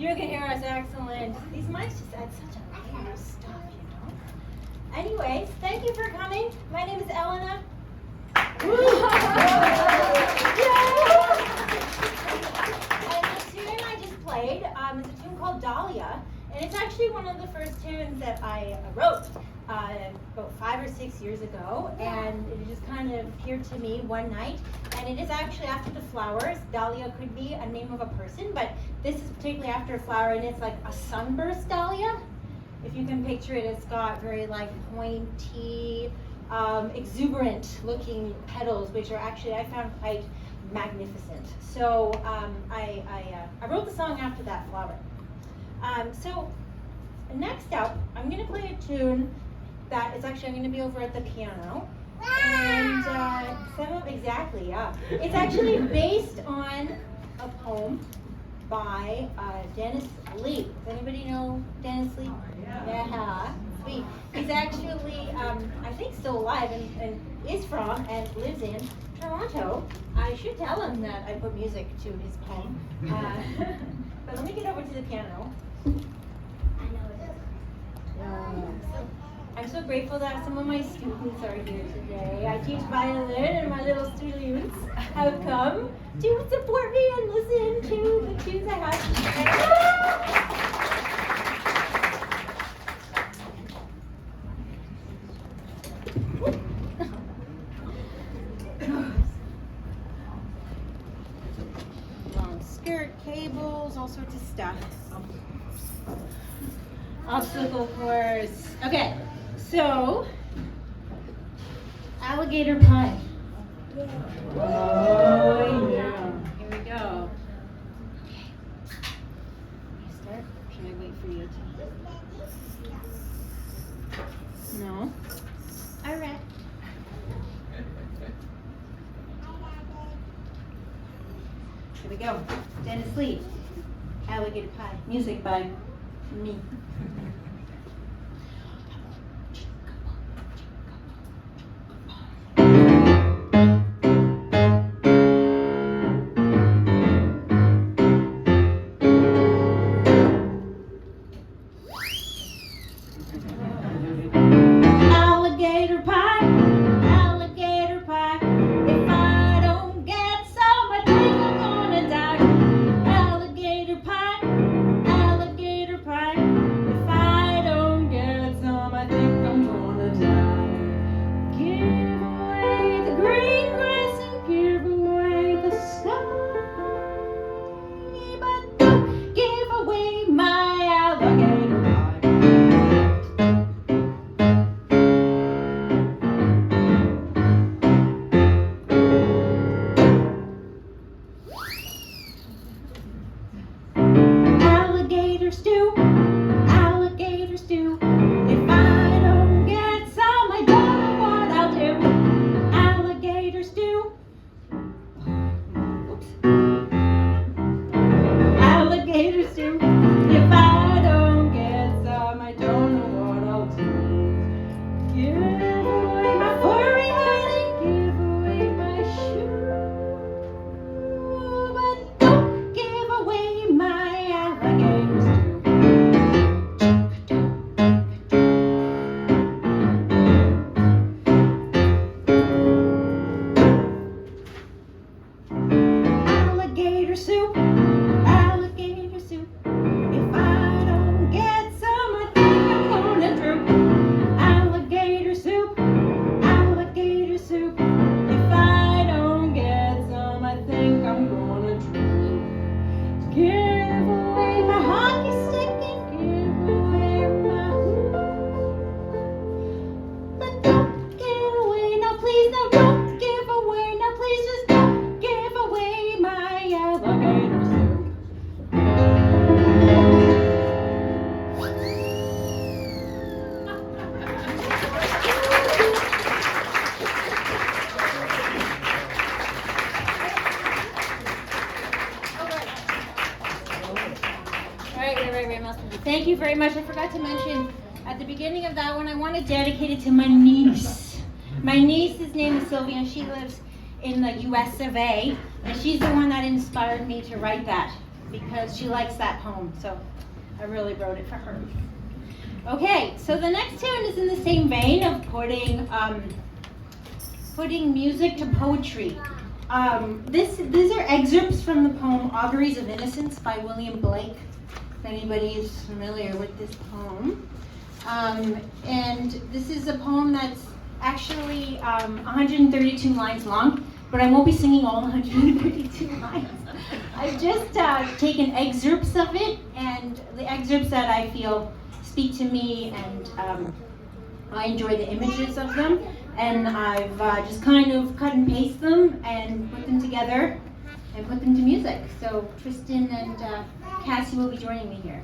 You can hear us excellent. These mics just add such a layer of stuff, you know. Anyways, thank you for coming. My name is Elena. And the tune I just played is a tune called Dahlia, and it's actually one of the first tunes that I wrote about 5 or 6 years ago, and it just kind of appeared to me one night, and it is actually after the flowers. Dahlia could be a name of a person, but this is particularly after a flower, and it's like a sunburst dahlia. If you can picture it, it's got very like pointy, exuberant looking petals, which are actually, I found quite magnificent. So I wrote the song after that flower. So next up, I'm going to play a tune that is actually, I'm going to be over at the piano. And exactly, yeah. It's actually based on a poem by Dennis Lee. Does anybody know Dennis Lee? Yeah. Sweet. He's actually, I think, still alive and is from and lives in Toronto. I should tell him that I put music to his poem. But let me get over to the piano. I know it is. I'm so grateful that some of my students are here today. I teach violin, and my little students have come to support me and listen to the tunes I have to Long skirt, cables, all sorts of stuff. Obstacle course. Okay, so alligator pie. Oh yeah. Here we go. Okay. You start? Should I wait for you to? No. All right. Here we go. Dennis Lee. Alligator pie. Music by me. Alligator pie, alligator pie. If I don't get some, I think I'm gonna die. Alligator pie, alligator pie. If I don't get some, I think I'm gonna die. Give away the green grass and give away the sky, but don't give away my alligator pie. Alligator stew, alligator stew. If I don't get some, I don't know what I'll do. Alligator stew. Oops. Alligator stew. If I don't get some, I don't know what I'll do. Give away my furry hat and give away my shoe, but don't give away my alligator stew. Alligator soup, alligator soup. If I don't get some, I think I'm gonna droop. Alligator soup, alligator soup. If I don't get some, I think I'm gonna droop. Give away my hockey stick and give away my hoop, but don't give away, no please, no don't give away, no please just don't give away my alligator soup. Right. Thank you very much. I forgot to mention at the beginning of that one, I want to dedicate it to my niece. My niece's name is Sylvia, and she lives in the US of A, and she's the one that inspired me to write that because she likes that poem, so I really wrote it for her. Okay, so the next tune is in the same vein of putting music to poetry. These are excerpts from the poem Auguries of Innocence by William Blake, if anybody is familiar with this poem. And this is a poem that's actually 132 lines long, but I won't be singing all 132 lines. I've just taken excerpts of it, and the excerpts that I feel speak to me, and I enjoy the images of them, and I've just kind of cut and paste them and put them together and put them to music. So Tristan and Cassie will be joining me here.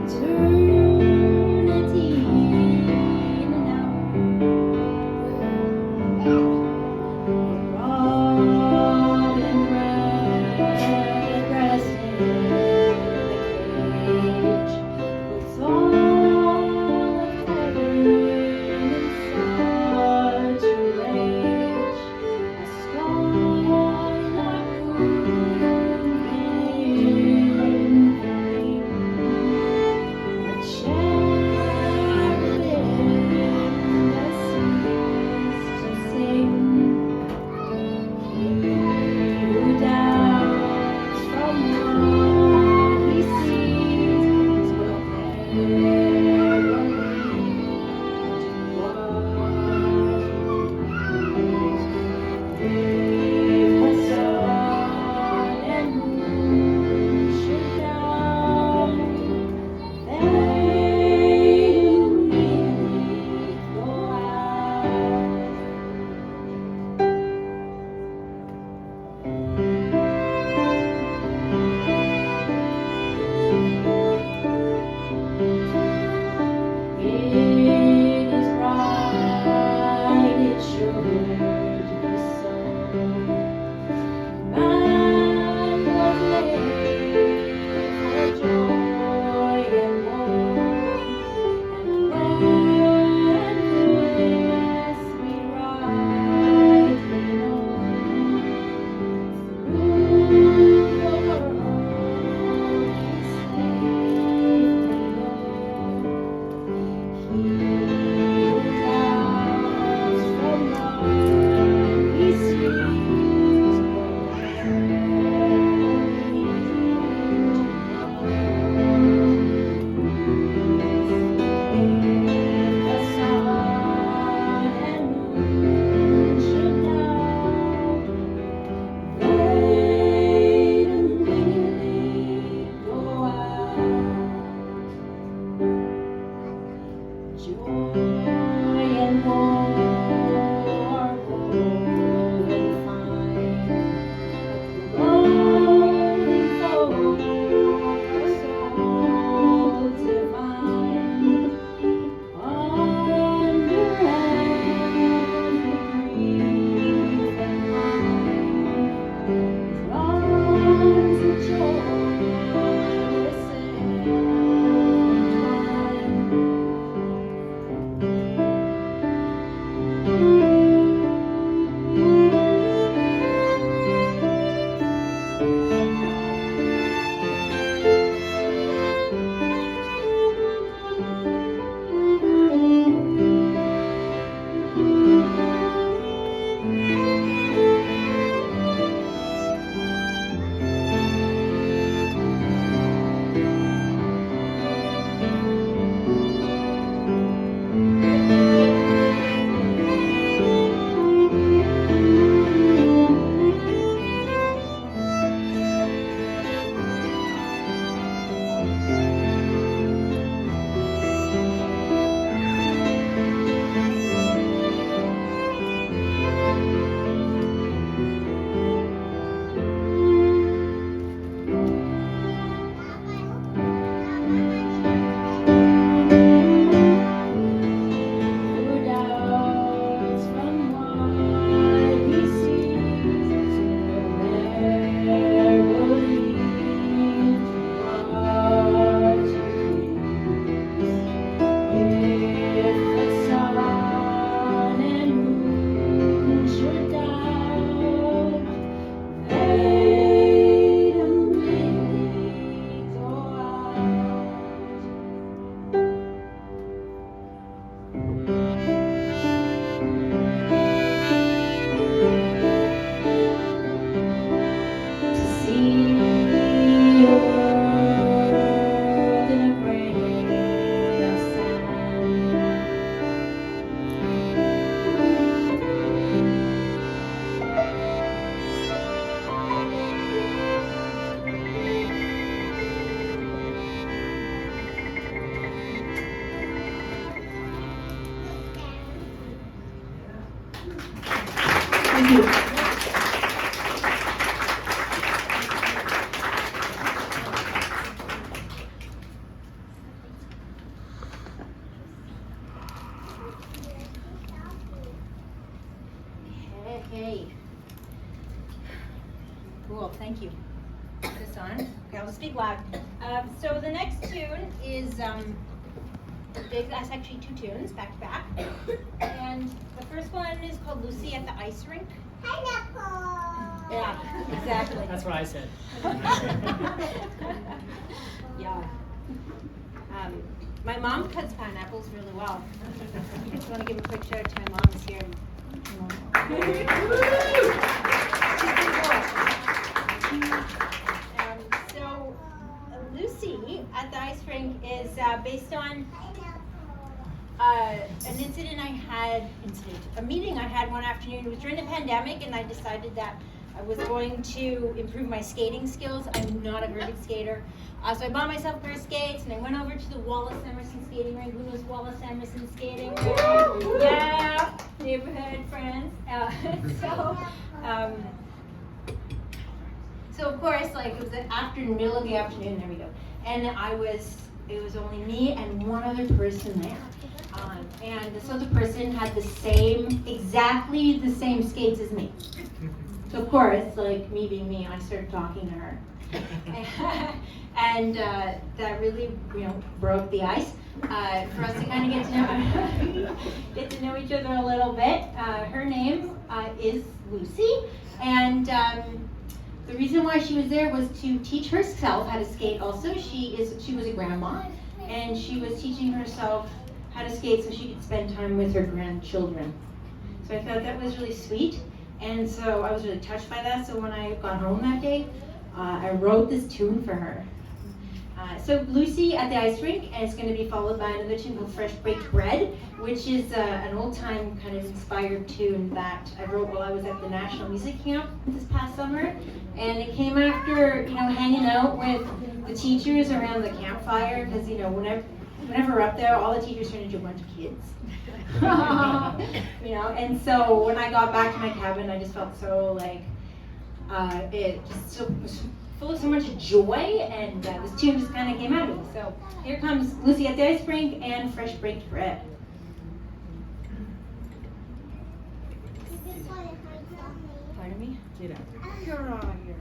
Turn Thank you. Hey. Cool, thank you. Put this on. Okay, I'll speak loud. So the next tune is that's actually two tunes back to back. And the first one is called Lucy at the Ice Rink. Pineapple! Yeah, exactly. That's what I said. Yeah. My mom cuts pineapples really well. I just want to give a quick shout out to my mom who's here. So Lucy at the ice rink is based on a meeting I had one afternoon. It was during the pandemic, and I decided that I was going to improve my skating skills. I'm not a very good skater. So I bought myself a pair of skates, and I went over to the Wallace Emerson skating rink. Who knows Wallace Emerson skating rink? Yeah, neighborhood friends. So of course, like it was middle of the afternoon. There we go. And it was only me and one other person there. And this other person had exactly the same skates as me. So of course, like me being me, I started talking to her. And that really, broke the ice for us to kind of get to know each other a little bit. Her name is Lucy, and the reason why she was there was to teach herself how to skate. Also, she was a grandma, and she was teaching herself how to skate so she could spend time with her grandchildren. So I thought that was really sweet, and so I was really touched by that. So when I got home that day, I wrote this tune for her. So Lucy at the ice rink, and it's going to be followed by another tune called Fresh Baked Bread, which is an old-time kind of inspired tune that I wrote while I was at the National Music Camp this past summer. And it came after, hanging out with the teachers around the campfire, because, whenever we're up there, all the teachers turn into a bunch of kids. And so when I got back to my cabin, I just felt so like, it just was full of so much joy, and this tune just kind of came out of me. So here comes Lucy at the ice rink and Fresh Baked Bread. Pardon me? Get out there. You're on here.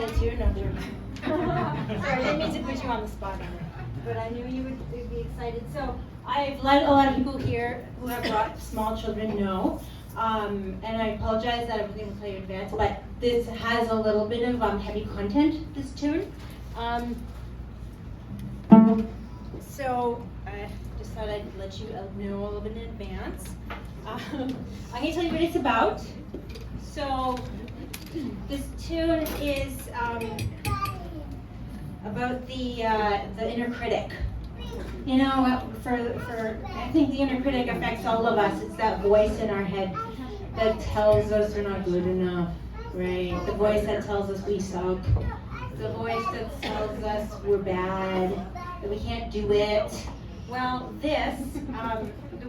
play it too? No, I'm joking. Sorry, I didn't mean to put you on the spot, but I knew you would be excited. So I've let a lot of people here who have brought small children know, and I apologize that everything will tell you in advance, but this has a little bit of heavy content, this tune. So I just thought I'd let you know a little bit in advance. I'm going to tell you what it's about. So this tune is about the inner critic. You know, for I think the inner critic affects all of us. It's that voice in our head that tells us we're not good enough, right? The voice that tells us we suck. The voice that tells us we're bad, that we can't do it. Well, there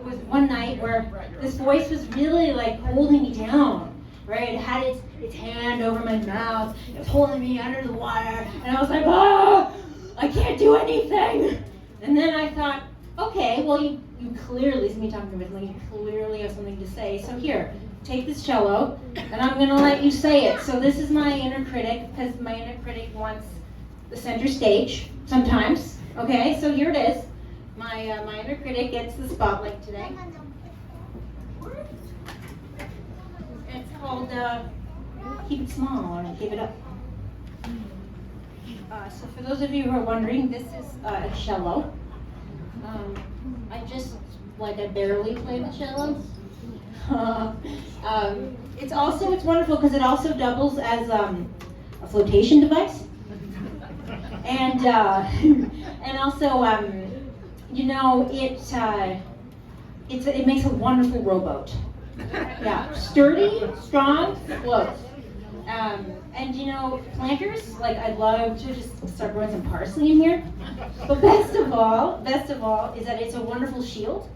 was one night where this voice was really like holding me down. Right, it had its hand over my mouth, it was holding me under the water, and I was like, oh, I can't do anything. And then I thought, okay, well, you clearly, it's me talking about something, you clearly have something to say. So here, take this cello, and I'm going to let you say it. So this is my inner critic, because my inner critic wants the center stage sometimes. Okay, so here it is. My inner critic gets the spotlight today. It's called Keep It Small or Give It Up. So for those of you who are wondering, this is a cello. I barely play the cello. It's wonderful because it also doubles as a flotation device. And also, you know, it makes a wonderful rowboat. Yeah, sturdy, strong, floats. And you know, planters, like I'd love to just start growing some parsley in here. But best of all is that it's a wonderful shield.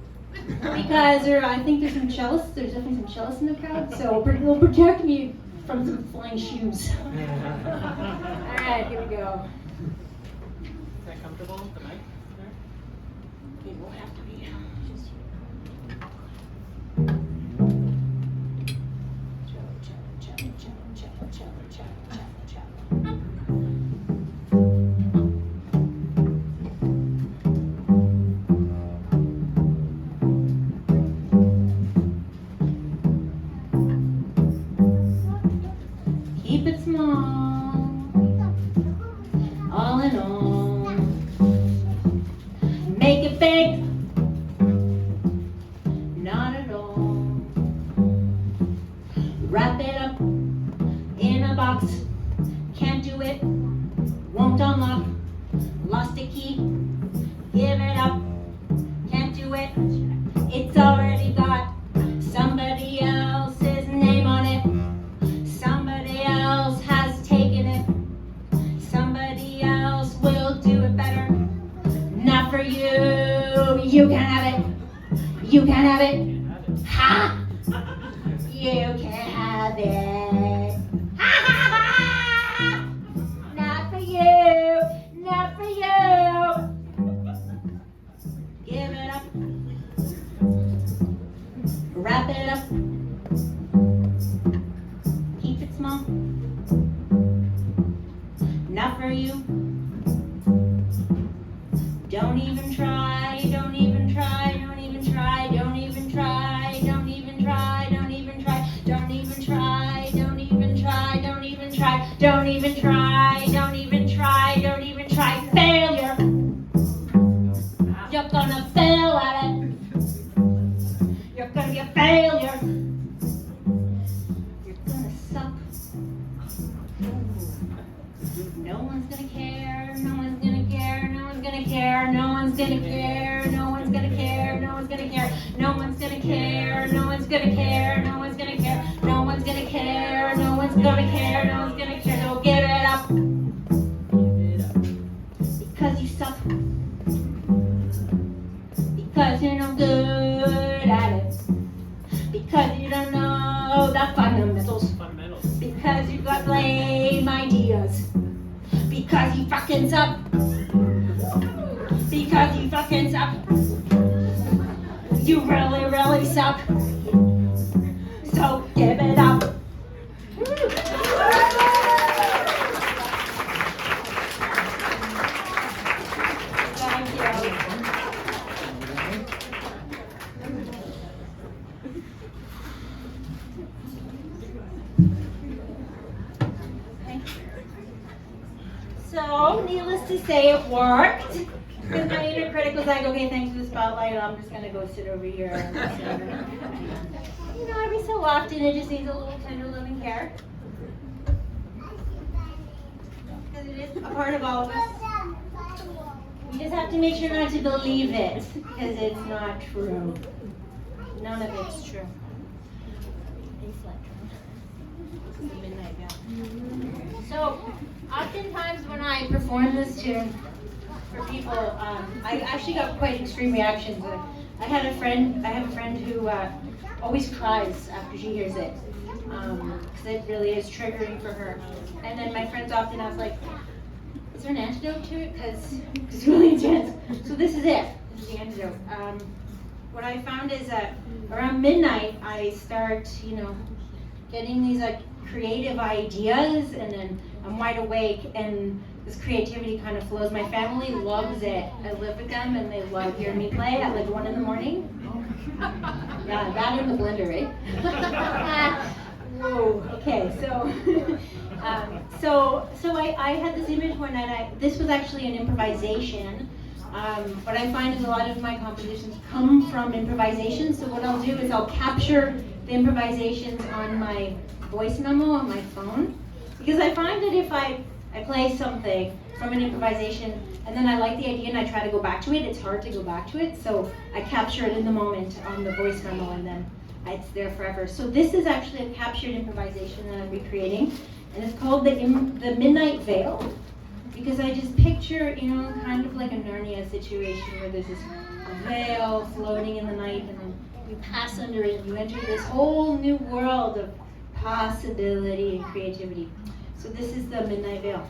Because I think there's definitely some cellists in the crowd, so it'll protect me from some flying shoes. Alright, here we go. Is that comfortable with the mic there? It will have to be. Keep it small, all in all. Make it big, not at all. Wrap it up in a box, can't do it, won't unlock. Lost a key, give it up, can't do it. It's already got somebody else's name on it. Somebody else has taken it. Somebody else will do it better. Not for you. You can have it. You can have it. Ha! You can have it. Ha ha ha! Not for you. Not for you. Give it up. Wrap it up. Keep it small. Not for you. Don't even try. Don't even try. Don't even try. Don't even try. Don't even try. Don't even try. Don't even try. Don't even try. Don't even try. Don't even try. Don't even try. Don't even try. Failure. You're gonna fail at it. You're gonna be a failure. You're gonna suck. No one's gonna care. No one's gonna care. No one's gonna care. No one's gonna care. No one's gonna care. No one's gonna care. No one's gonna care. No one's gonna care. No one's gonna care. No one's gonna care. No one's gonna care. No one's gonna care. So give it up. Because you suck. Because you're no good at it. Because you don't know the fundamentals. Because you got lame ideas. Because you fucking suck. Because you fucking suck. You really, really suck. So give it up. So, needless to say, it worked. Because my inner critic was like, okay, thanks for the spotlight, I'm just going to go sit over here. You know, every so often it just needs a little tender loving care. Because it is a part of all of us. You just have to make sure not to believe it, because it's not true. None of it's true. The Midnight Veil. So, oftentimes when I perform this tune for people, I actually got quite extreme reactions. I have a friend who always cries after she hears it, because it really is triggering for her. And then my friends often ask, like, is there an antidote to it? Because it's really intense. So this is it. This is the antidote. What I found is that around midnight, I start, getting these like creative ideas, and then I'm wide awake, and this creativity kind of flows. My family loves it. I live with them, and they love hearing me play at like 1 a.m. Yeah, that in the blender, right? Whoa. Okay, so I had this image one night. This was actually an improvisation. What I find is a lot of my compositions come from improvisation. So what I'll do is I'll capture the improvisations on my voice memo on my phone, because I find that if I play something from an improvisation and then I like the idea and I try to go back to it, it's hard to go back to it. So I capture it in the moment on the voice memo, and then it's there forever. So this is actually a captured improvisation that I'm recreating, and it's called the Midnight Veil, because I just picture, kind of like a Narnia situation where there's this veil floating in the night, and then you pass under it and you enter this whole new world of possibility and creativity. So this is the Midnight Veil.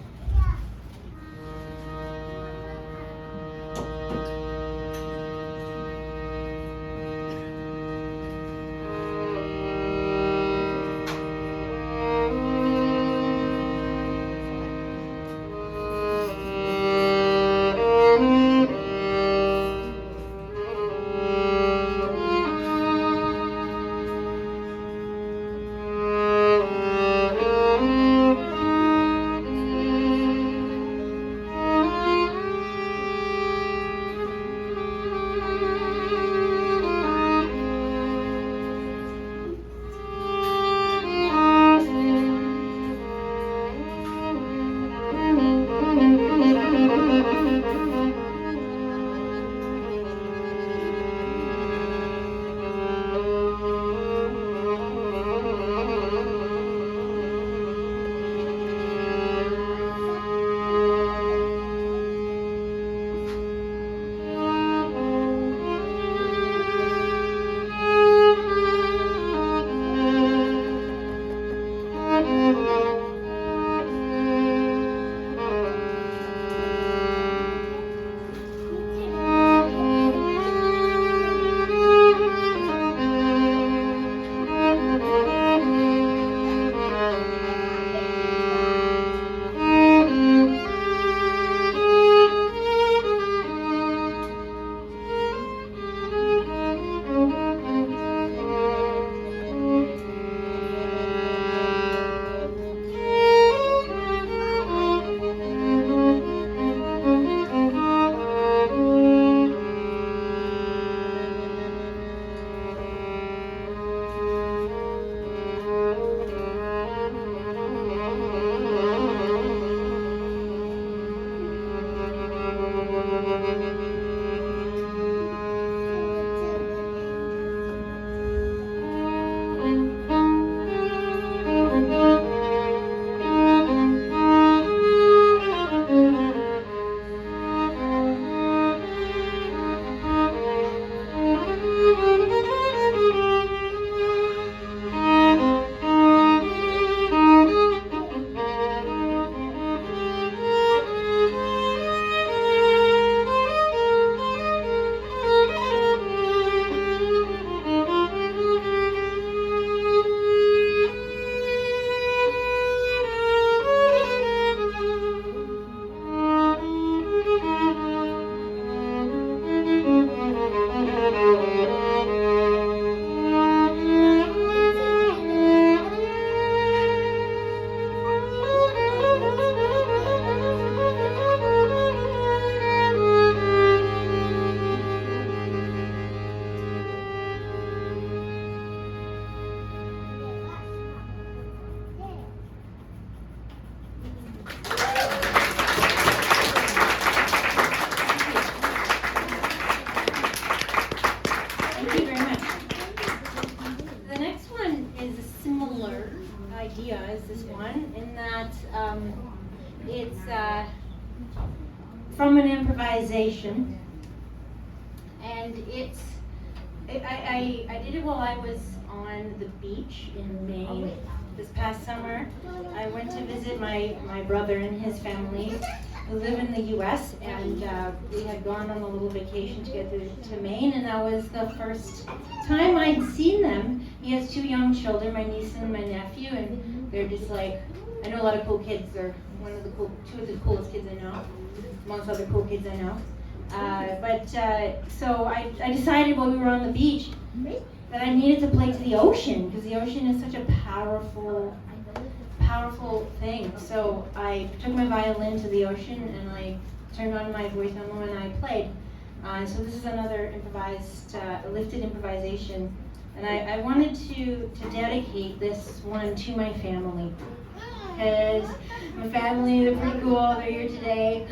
from an improvisation, and I did it while I was on the beach in Maine this past summer. I went to visit my brother and his family who live in the U.S., and we had gone on a little vacation together to Maine, and that was the first time I'd seen them. He has 2 young children, my niece and my nephew, and they're just like, I know a lot of cool kids. They're 2 of the coolest kids I know, amongst other cool kids I know. So I decided while we were on the beach that I needed to play to the ocean, because the ocean is such a powerful thing. So I took my violin to the ocean and I turned on my voice memo and I played. So this is another lifted improvisation. And I wanted to dedicate this one to my family. Because my family, they're pretty cool, they're here today.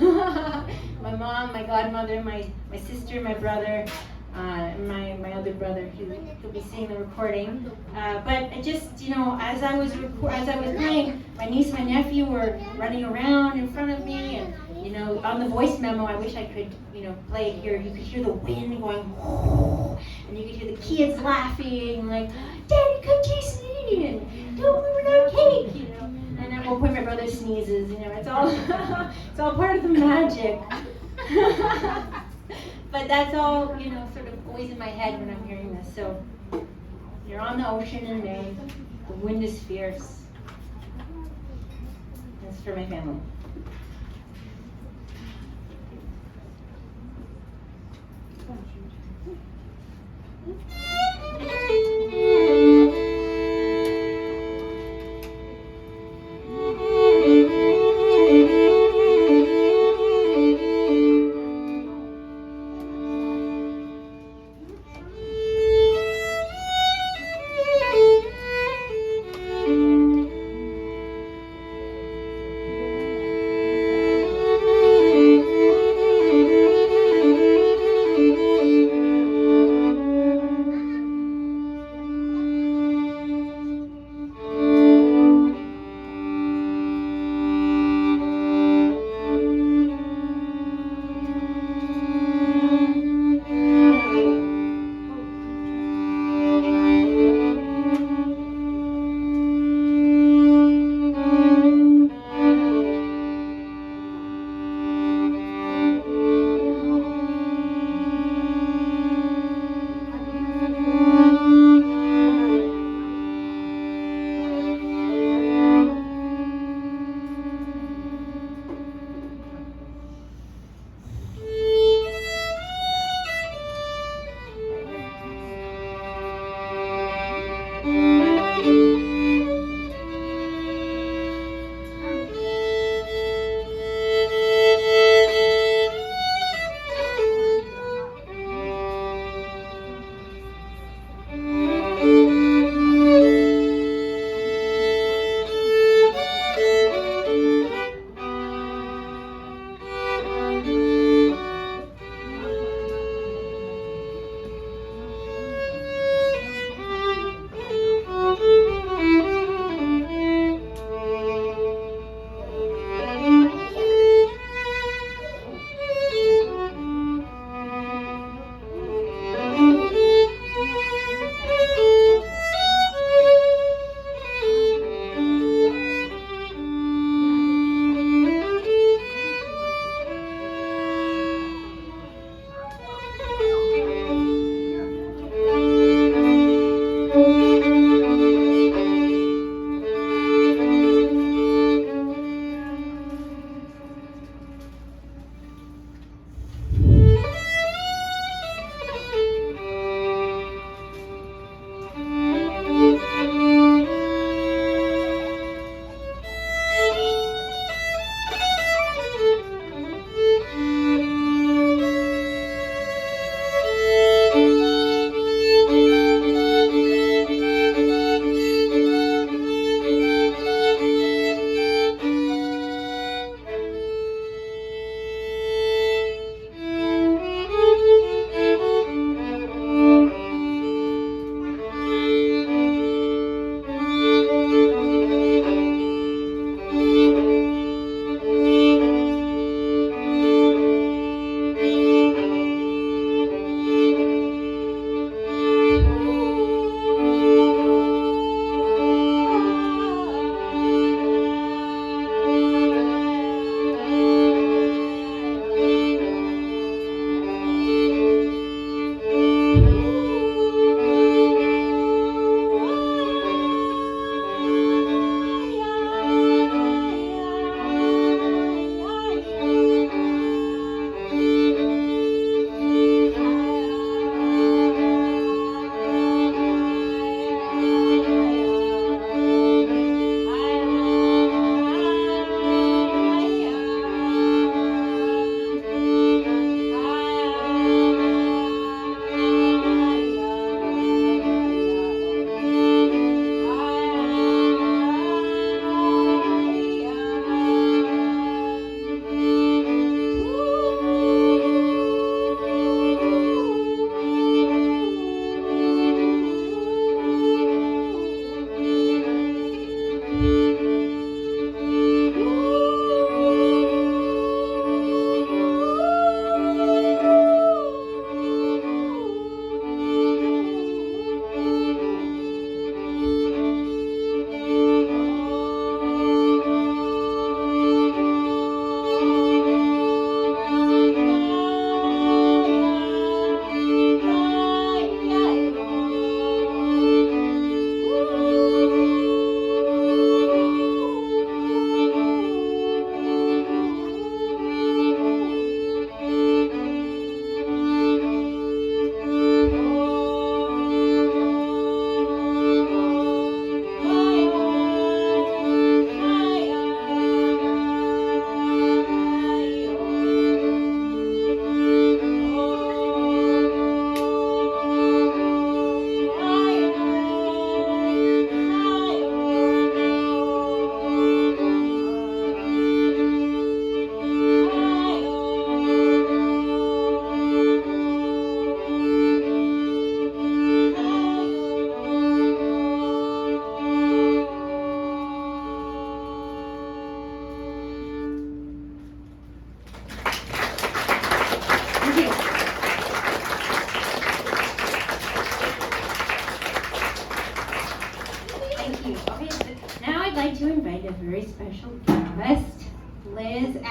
My mom, my godmother, my sister, my brother, my other brother, he'll be seeing the recording. But I just, as I was playing, my niece and my nephew were running around in front of me, and on the voice memo, I wish I could, play it here. You could hear the wind going, and you could hear the kids laughing, like, Daddy, come taste it, and don't ruin our cake, And at one point, my brother sneezes. It's all it's all part of the magic. But that's all, sort of always in my head when I'm hearing this. So you're on the ocean in May. The wind is fierce. That's for my family.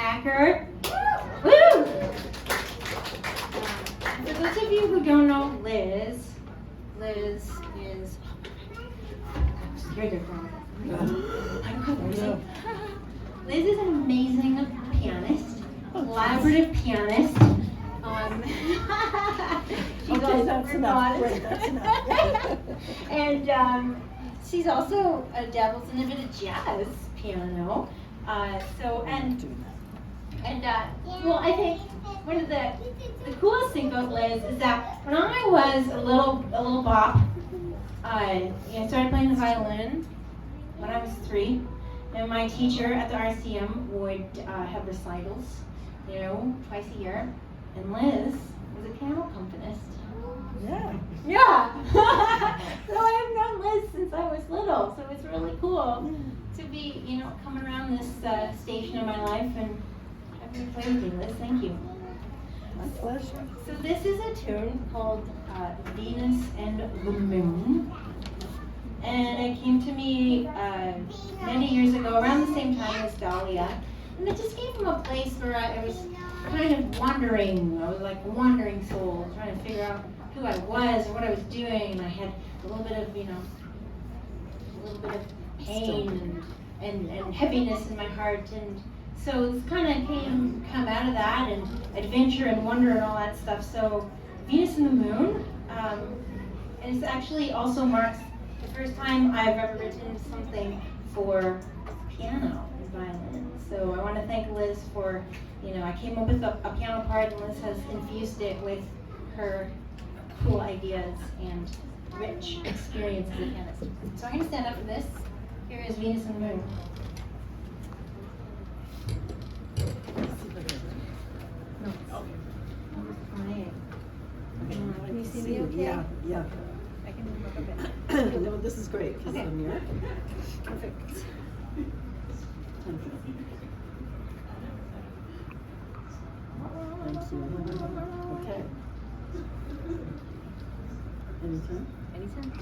Packer. Woo! For those of you who don't know Liz is scared her from Liz is an amazing pianist, collaborative pianist. She's Okay, also that's enough. Great, that's enough. and she's also dabbles in a bit of jazz piano. Well, I think one of the coolest things about Liz is that when I was a little bop, I started playing the violin when I was 3, and my teacher at the RCM would have recitals, twice a year, and Liz was a piano accompanist. Yeah. Yeah. So I've known Liz since I was little, so it's really cool to be, coming around this station in my life and having you play with me, Liz. Thank you. My pleasure. So this is a tune called Venus and the Moon. And it came to me many years ago, around the same time as Dahlia. And it just came from a place where I was kind of wandering. I was like a wandering soul, trying to figure out who I was or what I was doing. And I had a little bit of, pain and heaviness in my heart. And so it's kind of come out of that, and adventure and wonder and all that stuff. So Venus and the Moon, and it actually also marks the first time I've ever written something for piano and violin. So I want to thank Liz for, I came up with a piano part, and Liz has infused it with her cool ideas and rich experience as a pianist. So I'm going to stand up for this. Here is Venus and the Moon. Can you see me okay? Yeah. I can look a bit. No, this is great because Okay. of the mirror. Perfect. Thank you. Okay. Anytime? Anytime.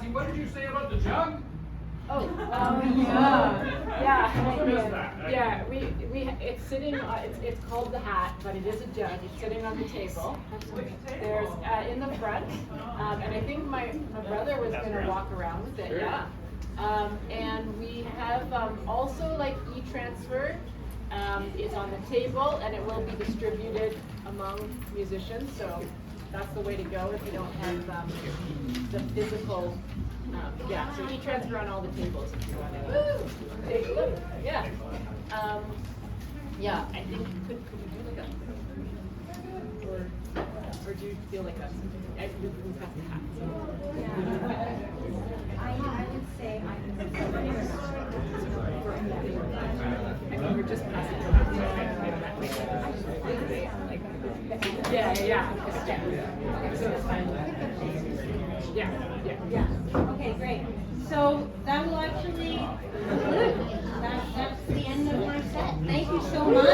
Cassie, what did you say about the jug? Oh, yeah. Yeah. I missed that. Yeah, it's sitting, it's called the hat, but it is a jug. It's sitting on the table. There's, in the front, and I think my brother was gonna walk around with it, yeah. And we have, also like e-transfer, is on the table, and it will be distributed among musicians, so that's the way to go if you don't have, the physical, yeah, so e-transfer on all the tables if you want to take a look. Yeah. Yeah, I think could we do like a or do you feel like that's we pass the hat? I would say I mean we're just passing the hat. Yeah. So it's fine. Yeah. Okay, great. So that will actually conclude. That's the end of my set. Thank you so much.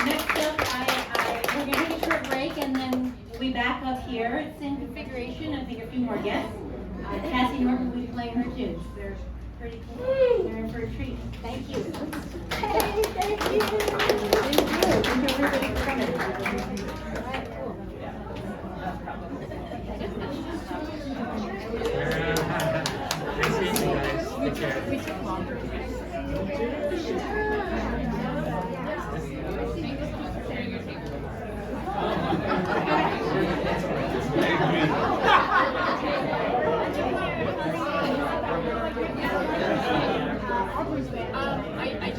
Next up, we're going to take a short break and then we'll be back up here. It's in configuration. I think a few more guests. Cassie Norton will be playing her tunes. They're pretty cool. They're in for a treat. Thank you. Hey, thank you. Thank you everybody for coming. All right, cool. Nice meeting you guys. Take care. We took longer. I